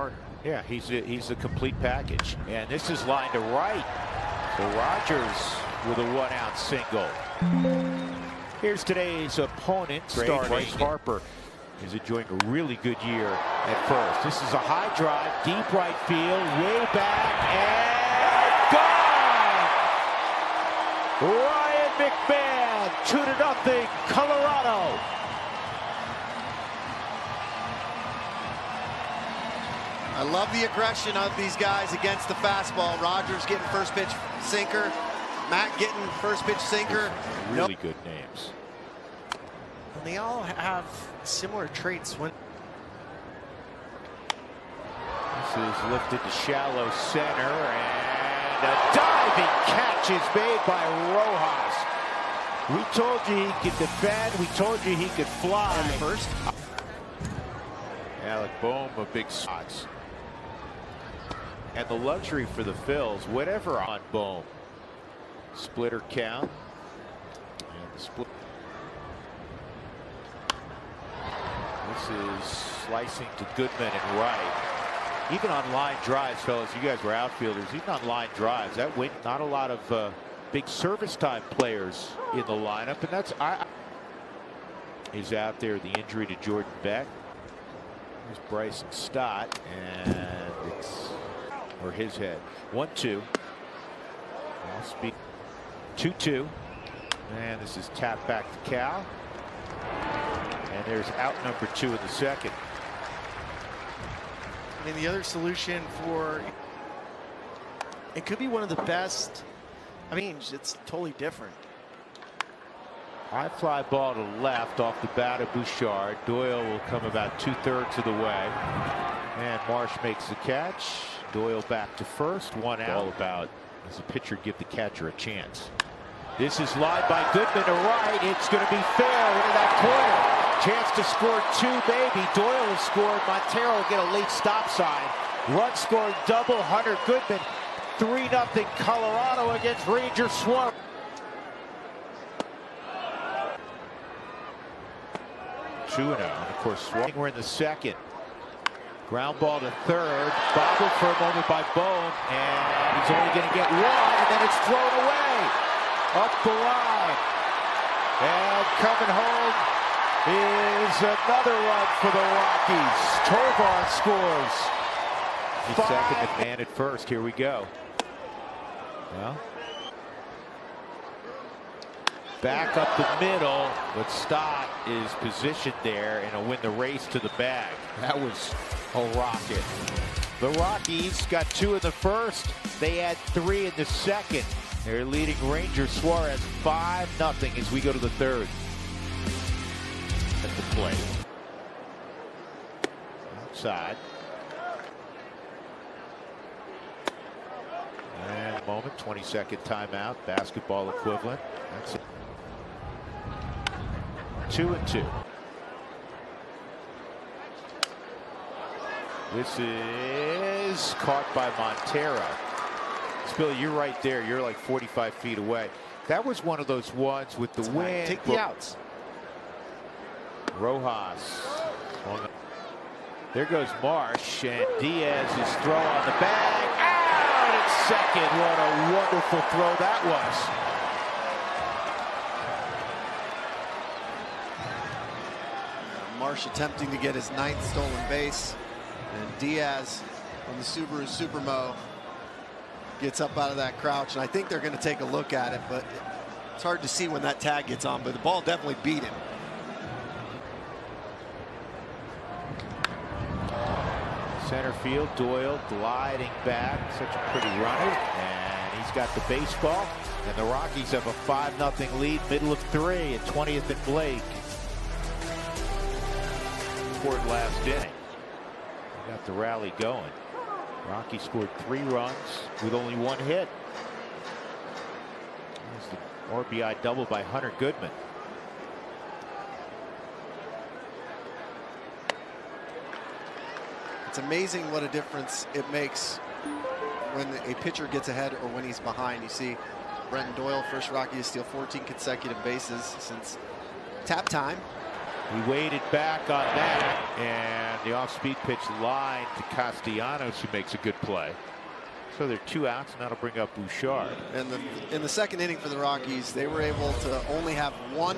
starter. Yeah, he's a complete package. And this is lined to right. So Rogers with a 1-out single. Here's today's opponent, starting Bryce Harper. Is enjoying a really good year at first. This is a high drive, deep right field, way back, and gone! Ryan McMahon, 2-0, Colorado. I love the aggression of these guys against the fastball. Rogers getting first pitch sinker. Matt getting first pitch sinker. Really good names. And they all have similar traits. When this is lifted to shallow center, and a diving catch is made by Rojas. We told you he could defend. We told you he could fly. And first, Alec Bohm of big spots. And the luxury for the Phils, whatever on Bohm. Splitter count. And the split. This is slicing to Goodman and right. Even on line drives, fellas, you guys were outfielders. Even on line drives, that win. Not a lot of big service time players in the lineup, and that's he's out there. The injury to Jordan Beck. Here's Bryson Stott, and it's or his head. 1-2. Speed 2-2, and this is tapped back to Cal. And there's out number 2 in the second. I mean, the other solution for it could be one of the best. I mean, it's totally different. High fly ball to left off the bat of Bouchard. Doyle will come about 2/3 of the way. And Marsh makes the catch. Doyle back to first. 1 out. All about, as a pitcher, give the catcher a chance. This is lined by Goodman to right. It's going to be fair into that corner. Chance to score 2, maybe. Doyle has scored. Montero will get a late stop sign. Run scoring double. Hunter Goodman. 3-0 Colorado against Ranger Swarm. Two and out. Of course, Swarm. We're in the second. Ground ball to third. Bobbled for a moment by Bohm. And he's only going to get 1. And then it's thrown away. Up the line. And coming home is another run for the Rockies. Tovar scores. Second, McMahon at first. Here we go. Well, back up the middle, but Stott is positioned there and will win the race to the bag. That was a rocket. The Rockies got 2 in the first. They had 3 in the second. They're leading Ranger Suarez 5-0 as we go to the third. At the plate. Outside. And a moment, 20-second timeout, basketball equivalent. That's it. 2-2. This is caught by Montero. Billy, you're right there. You're like 45 feet away. That was one of those ones with the wind. Take the outs. Rojas. There goes Marsh, and Diaz is throw on the bag. Out at second. What a wonderful throw that was. Marsh attempting to get his 9th stolen base, and Diaz on the Subaru Supermo gets up out of that crouch, and I think they're going to take a look at it, but it's hard to see when that tag gets on, but the ball definitely beat him. Center field, Doyle gliding back. Such a pretty runner. And he's got the baseball. And the Rockies have a 5-0 lead, middle of 3 at 20th and Blake. Scored last inning. Got the rally going. Rockies scored 3 runs with only 1 hit. There's the RBI double by Hunter Goodman. It's amazing what a difference it makes when a pitcher gets ahead or when he's behind. You see Brenton Doyle, first Rocky to steal 14 consecutive bases since tap time. He waited back on that, and the off-speed pitch line to Castellanos, who makes a good play. So they're 2 outs, and that'll bring up Bouchard. And in the second inning for the Rockies, they were able to only have 1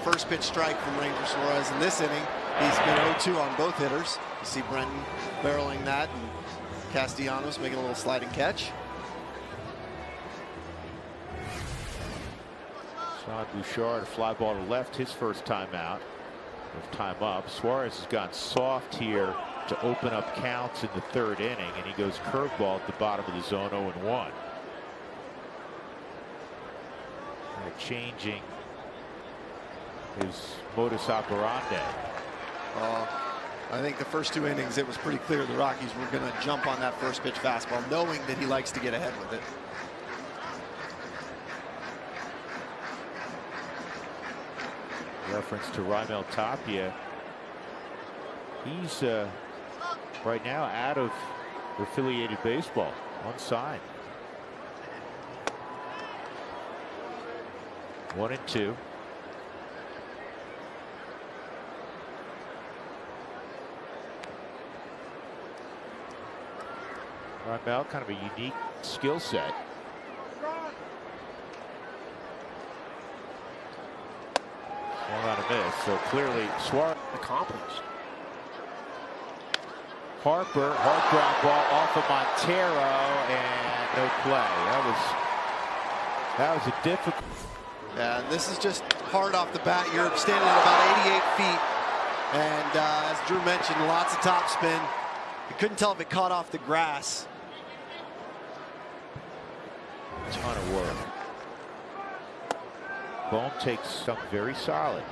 first pitch strike from Ranger Suarez. In this inning, he's been 0-2 on both hitters. You see Brenton barreling that, and Castellanos making a little sliding catch. Sean Bouchard, a fly ball to left, his first time out. With time up, Suarez has gone soft here to open up counts in the 3rd inning, and he goes curveball at the bottom of the zone, 0-1. They're changing his modus operandi. I think the first 2 innings, it was pretty clear the Rockies were going to jump on that first pitch fastball, knowing that he likes to get ahead with it. Reference to Raimel Tapia. He's right now out of affiliated baseball, unsigned. 1-2. Raimel, kind of a unique skill set. Swung on a miss, so clearly Suarez Accomplished. Harper, hard ground ball off of Montero, and no play. That was a difficult. Yeah, this is just hard off the bat. You're standing at about 88 feet, and as Drew mentioned, lots of topspin. You couldn't tell if it caught off the grass. Ton of work. Bohm takes something very solid.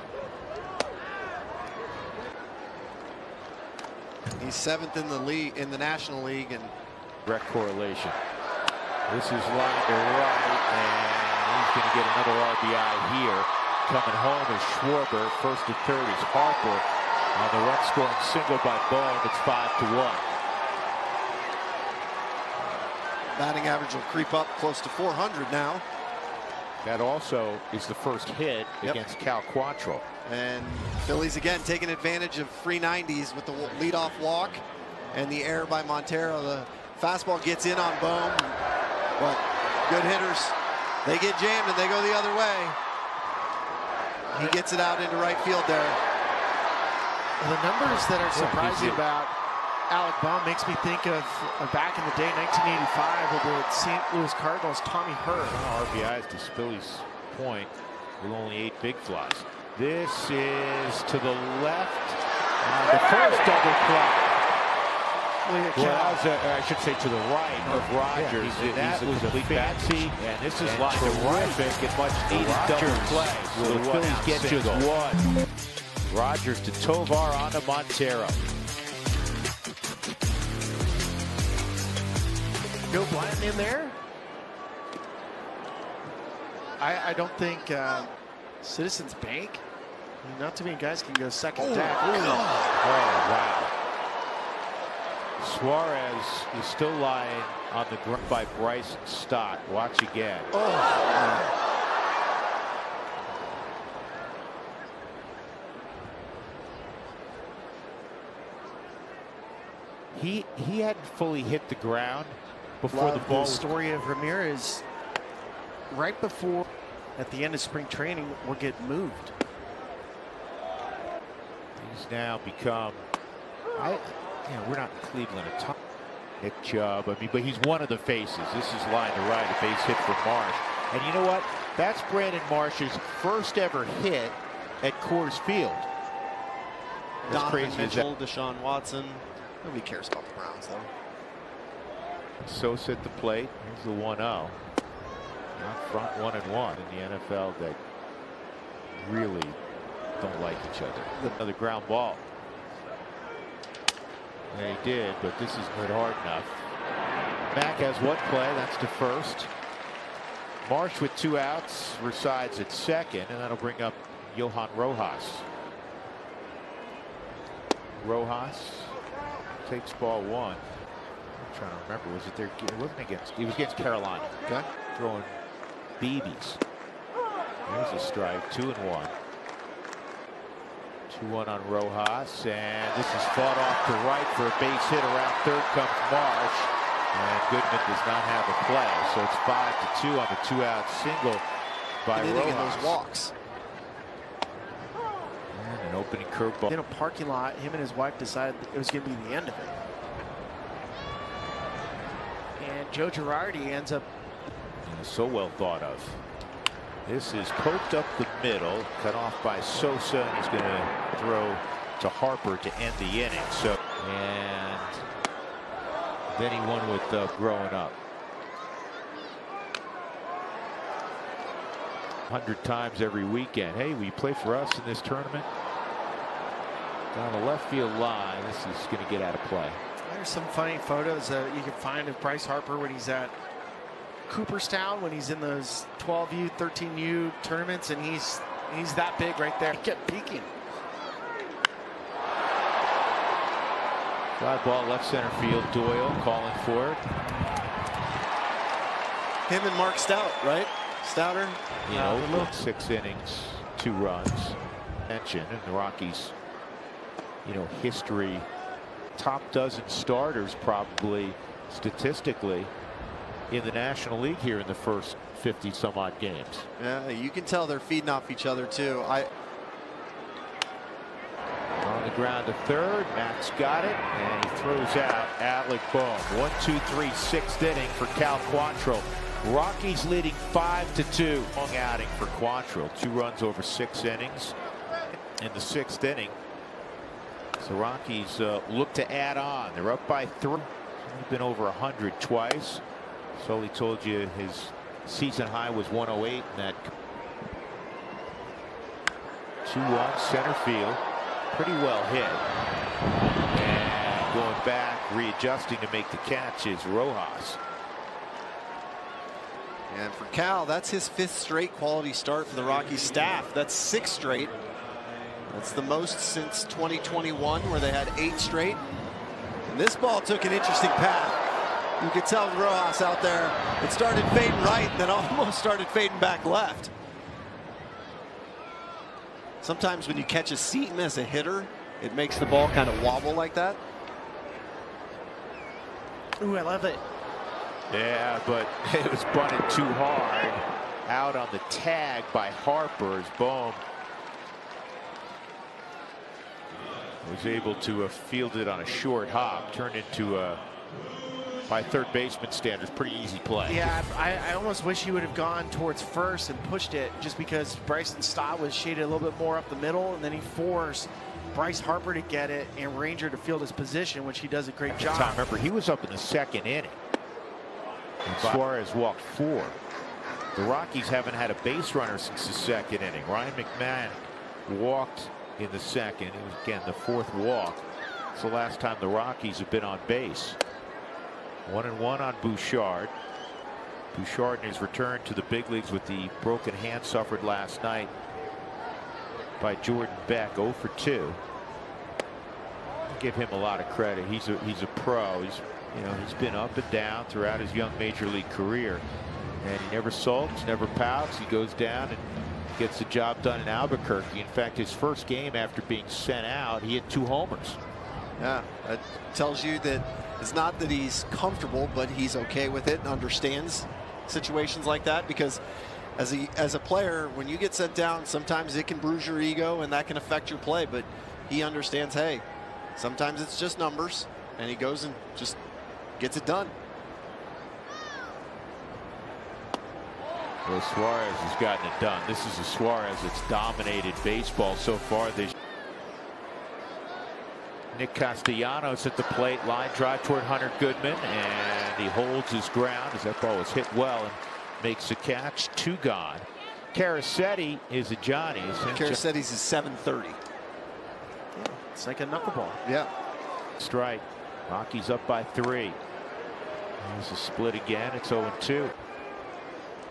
He's 7th in the league, in the National League, and Direct correlation. This is line to right, and he's going to get another RBI here. Coming home is Schwarber. First to third is Harper. On the run-scoring single by Bohm, it's 5-1. batting average will creep up close to 400 now. That also is the first hit against Cal Quantrill. And Phillies again taking advantage of free 90s with the leadoff walk and the error by Montero. The fastball gets in on Bohm, but good hitters, they get jammed and they go the other way. He gets it out into right field there. The numbers that are surprising about Alec Bohm makes me think of back in the day, 1985, with the St. Louis Cardinals, Tommy Hurt. RBIs to Spilly's point with only 8 big flies. This is to the left. The first double play. Well, I should say to the right of Rogers. That was a fancy, and this is like the right and much needed double play. So the Phillies get just one. Rogers to Tovar onto Montero. Go Blanton in there. I don't think Citizens Bank. Not too many guys can go second deck. Oh, wow. Suarez is still lying on the ground by Bryson Stott. Watch again. He hadn't fully hit the ground before the ball. The story of Ramirez right before at the end of spring training will get moved. He's now become, we're not in Cleveland a ton. Nick Chubb, but he's one of the faces. This is line to right, a base hit for Marsh. And you know what? That's Brandon Marsh's first ever hit at Coors Field. Donovan Mitchell, Deshaun Watson. Nobody cares about the Browns, though. Sosa at the plate. Here's the 1-0. Not front 1-1 in the NFL that really don't like each other. Another ground ball. Yeah, he did, but this is not hard enough. Mack has one play. That's to first. Marsh with 2 outs resides at second, and that'll bring up Johan Rojas. Rojas takes ball 1. I'm trying to remember. Was it there? It wasn't against. It was against Carolina. Okay. Throwing BBs. There's a strike. 2-1. 2-1 on Rojas, and this is fought off to right for a base hit. Around third comes Marsh, and Goodman does not have a play, so it's 5-2 on the 2-out single by Rojas. Those walks. And an opening curveball. In a parking lot, him and his wife decided it was going to be the end of it. And Joe Girardi ends up. So well thought of. This is poked up the middle, cut off by Sosa, and he's going to throw to Harper to end the inning. So, and then he won with growing up. 100 times every weekend. Hey, will you play for us in this tournament? Down the left field line, this is going to get out of play. There's some funny photos that you can find of Bryce Harper when he's at Cooperstown, when he's in those 12U, 13U tournaments, and he's that big right there. He kept peeking. Fly ball left center field. Doyle calling for it. Him and Mark Stout, right? Stouter. You know, 6 innings, 2 runs. Mention and the Rockies, you know, history, top dozen starters probably statistically in the National League here in the first 50 some odd games. Yeah, you can tell they're feeding off each other too. On the ground to third, Max got it, and he throws out Alec Bohm. 1-2-3, 6th inning for Cal Quantrill. Rockies leading 5-2. Long outing for Quantrill. 2 runs over 6 innings in the 6th inning. So Rockies look to add on. They're up by 3. He's been over 100 twice. Sully told you his season high was 108 in that. 2-1 center field. Pretty well hit. And going back, readjusting to make the catch is Rojas. And for Cal, that's his 5th straight quality start for the Rockies staff. That's 6 straight. That's the most since 2021, where they had 8 straight. And this ball took an interesting path. You could tell Rojas out there, it started fading right, and then almost started fading back left. Sometimes when you catch a seam as a hitter, it makes the ball kind of wobble like that. Ooh, I love it. Yeah, but it was bunted too hard. Out on the tag by Harper as Bohm was able to field it on a short hop, turned into a, by third baseman standards, pretty easy play. Yeah, I almost wish he would have gone towards first and pushed it, just because Bryson Stott was shaded a little bit more up the middle, and then he forced Bryce Harper to get it and Ranger to field his position, which he does a great job. Remember, he was up in the 2nd inning. And Suarez walked 4. The Rockies haven't had a base runner since the 2nd inning. Ryan McMahon walked in the 2nd. It was, again, the 4th walk. It's the last time the Rockies have been on base. 1-1 on Bouchard. Bouchard in his return to the big leagues with the broken hand suffered last night by Jordan Beck. 0 for 2. Give him a lot of credit. He's a pro. He's been up and down throughout his young major league career, and he never sulks, never pouts. He goes down and gets the job done in Albuquerque. In fact, his first game after being sent out, he hit 2 homers. Yeah, that tells you that it's not that he's comfortable, but he's okay with it and understands situations like that, because as a player, when you get sent down, sometimes it can bruise your ego and that can affect your play, but he understands, hey, sometimes it's just numbers, and he goes and just gets it done. Well, Suarez has gotten it done. This is a Suarez that's dominated baseball so far this year. Nick Castellanos at the plate, line drive toward Hunter Goodman, and he holds his ground as that ball was hit well and makes the catch. 2 gone. Caracetti is a Johnny. Carasetti's is 730. Yeah, it's like a knuckleball. Yeah. Strike. Rockies up by 3. There's a split again. It's 0-2.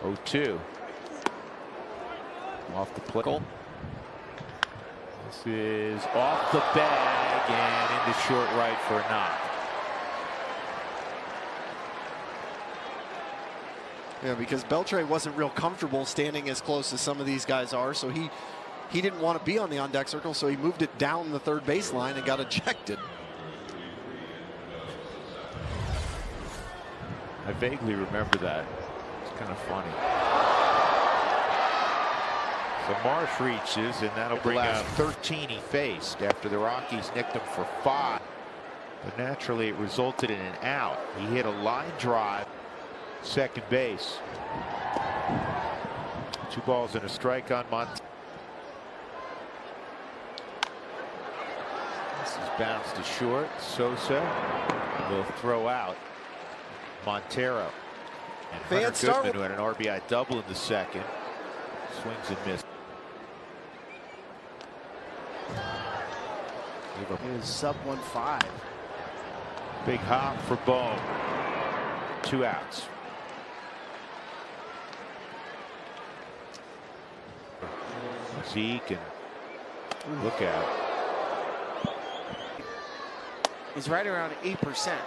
0-2. Off the plate. This is off the bag and into short right for a knock. Yeah, because Beltre wasn't real comfortable standing as close as some of these guys are, so he he didn't want to be on the on-deck circle, so he moved it down the third baseline and got ejected. I vaguely remember that. It's kind of funny. So Marsh reaches, and that'll bring up 13 he faced after the Rockies nicked him for 5. But naturally, it resulted in an out. He hit a line drive, second base. 2 balls and a strike on Montero. This is bounced to short. Sosa will throw out Montero. And Hunter Goodman, who had an RBI double in the second, swings and misses. It is sub 1.5. Big hop for Bohm. 2 outs. Zeke and look out. He's right around 8%.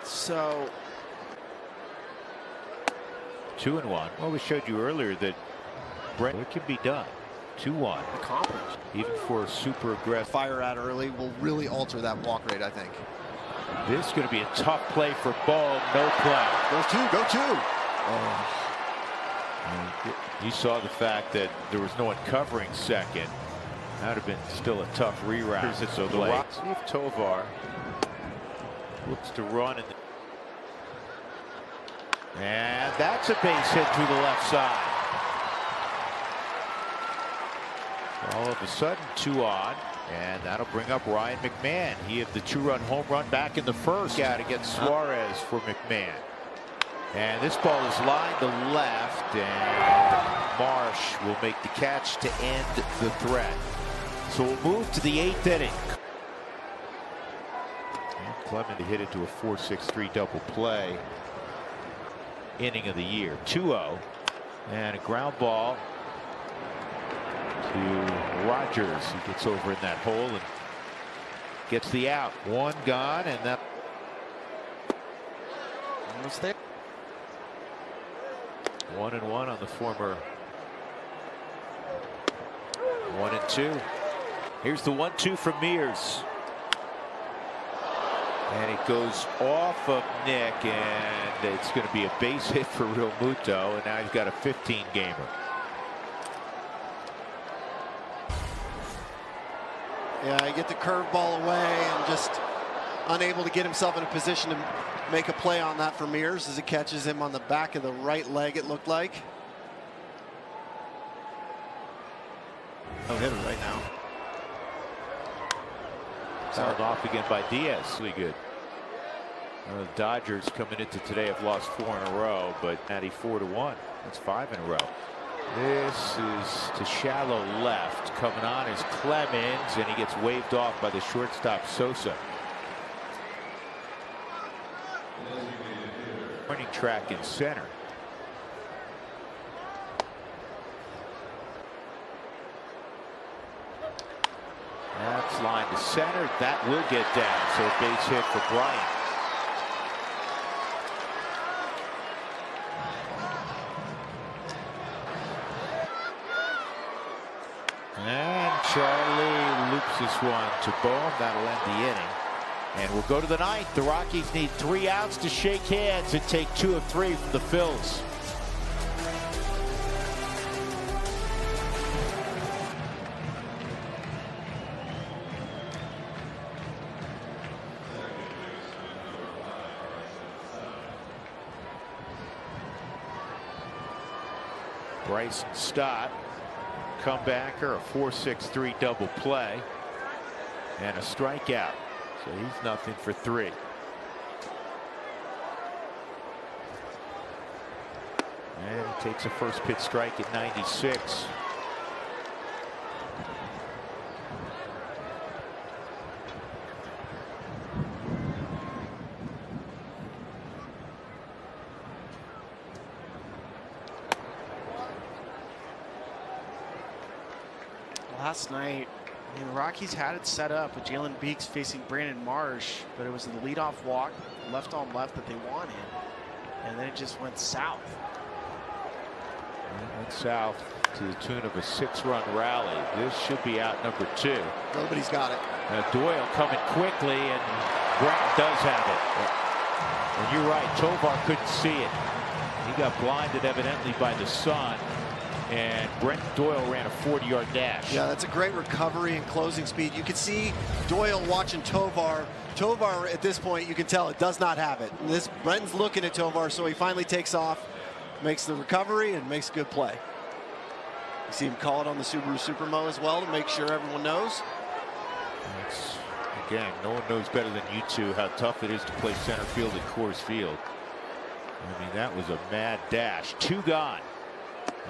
So 2-1. Well, we showed you earlier that it can be done. 2-1. Accomplished. Even for a super aggressive. Fire out early will really alter that walk rate, I think. This is going to be a tough play for Bohm. No play. Go 2. Go 2. Oh. You saw the fact that there was no one covering second. That would have been still a tough reroute. So the Rockies, see if Tovar looks to run. And that's a base hit through the left side. All of a sudden, 2 on. And that'll bring up Ryan McMahon. He had the 2-run home run back in the first out against Suarez for McMahon. And this ball is lined to left, and Marsh will make the catch to end the threat. So we'll move to the 8th inning. And Clement hit it to a 4-6-3 double play. Inning of the year. 2-0. And a ground ball to Rogers. He gets over in that hole and gets the out. 1 gone, and that almost there. 1-1 on the former 1-2. Here's the 1-2 from Mears. And it goes off of Nick, and it's going to be a base hit for Real Muto, and now he's got a 15-gamer. Yeah, he get the curveball away and just unable to get himself in a position to make a play on that for Mears as it catches him on the back of the right leg, it looked like. No hitter right now. Fouled off again by Diaz. Really good. The Dodgers coming into today have lost 4 in a row, but Natty 4-1. That's 5 in a row. This is to shallow left. Coming on is Clemens, and he gets waved off by the shortstop Sosa. Warning track in center. That's line to center. That will get down. So a base hit for Bryant. And Charlie loops this one to Bohm. That'll end the inning. And we'll go to the 9th. The Rockies need 3 outs to shake hands and take 2 of 3 from the Phillies. Bryson Stott, comebacker, a 4-6-3 double play, and a strikeout. So he's nothing for 3. And he takes a first pitch strike at 96. Last night, the Rockies had it set up with Jalen Beeks facing Brandon Marsh, but it was the leadoff walk, left on left, that they wanted, and then it just went south. Went south to the tune of a 6-run rally. This should be out number 2. Nobody's got it. Doyle coming quickly, and Brent does have it. And you're right, Tovar couldn't see it. He got blinded evidently by the sun, and Brent Doyle ran a 40-yard dash. Yeah, that's a great recovery and closing speed. You can see Doyle watching Tovar. Tovar, at this point, you can tell it does not have it. Brenton's looking at Tovar, so he finally takes off, makes the recovery, and makes a good play. You see him call it on the Subaru Supermo as well to make sure everyone knows. Again, no one knows better than you two how tough it is to play center field at Coors Field. I mean, that was a mad dash. 2 gone.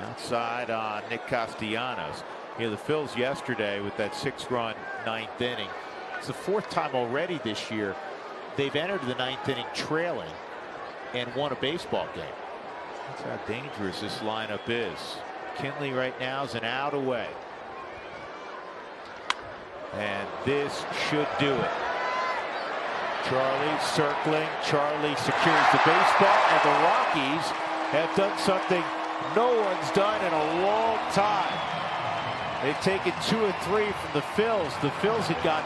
Outside on Nick Castellanos. The Phils yesterday with that 6-run 9th inning. It's the 4th time already this year they've entered the 9th inning trailing and won a baseball game. That's how dangerous this lineup is. Kinley right now is an out away. And this should do it. Charlie circling. Charlie secures the baseball, and the Rockies have done something no one's done in a long time. They've taken 2 or 3 from the Phils. The Phils had got